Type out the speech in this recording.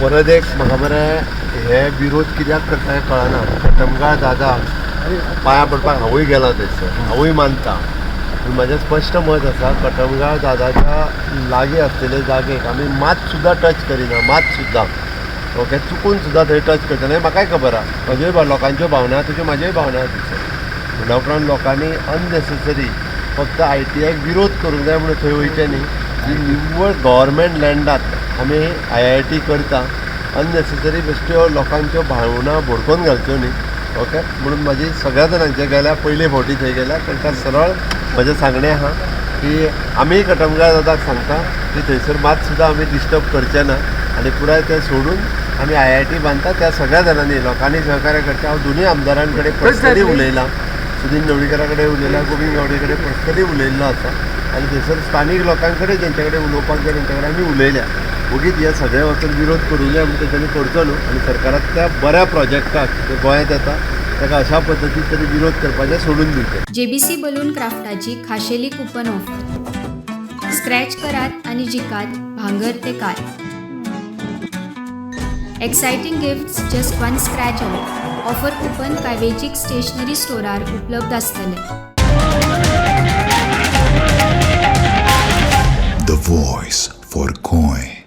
परत एक म्हाका मरे हे विरोध कित्याक करता हें कळना. कटमगाळ दादा पांयां पडपाक हांवूय गेला थंयसर, हांवूय मानता. पूण म्हजें स्पश्ट मत आसा, कटमगाळ दादाच्या लागीं आसलेले जागेक आमी मात सुद्दां टच करिना, मात सुद्दां. ओके, चुकून सुद्दां थंय टच करता. हें म्हाकाय खबर आहा, म्हज्योय लोकांच्यो भावना तुज्यो म्हाज्योय भावना थंयसर. म्हणल्या उपरांत लोकांनी अननेसेसरी फक्त ITIक विरोध करूंक जाय म्हणून थंय वयचें न्ही. जी निव्वळ गव्हर्मेंट लँडात आमी IIT करता, अननेसेसरी बेश्ट्यो लोकांच्यो भावना भडकोवन घालच्यो न्ही. ओके, म्हणून म्हाजी सगळ्या जाणांचे गेल्या पयले फावटी थंय गेल्या तांकां सरळ म्हजें सांगणें आहा की आमी कटमगाळ दादाक सांगता की थंयसर मात सुद्दां आमी डिस्टर्ब करचे ना आनी पुराय तें सोडून आमी IIT बांदता. त्या सगळ्या जाणांनी लोकांनी सहकार्य करचें. हांव दोनूय आमदारां कडेन पर्सनली उलयलां, सुदीन ढवळीकरा कडेन उलयलां, गोविंद गावडे कडेन पर्सनली उलयल्लो आसा. आनी थंयसर स्थानीक लोकां कडेन जेंचे कडेन उलोवपाक जाय तेंचे कडेन आमी उलयल्या. ओगीच हे सगळे वचून विरोध करूं जाय म्हणून तेंच्यांनी करचो न्हू. आनी सरकाराक त्या बऱ्या प्रोजेक्टाक जे गोंयांत येता ताका अशा पद्दतीन तरी विरोध करपाचें सोडून दिवचें. JBC बलून क्राफ्टाची खाशेली कुपन ऑफर. स्क्रॅच करात आणि जिकात भांगर ते car. Exciting gifts just one scratch away. Offer coupon काय वेंचीक स्टेशनरी स्टोरार उपलब्ध आसतले. The voice for Goy.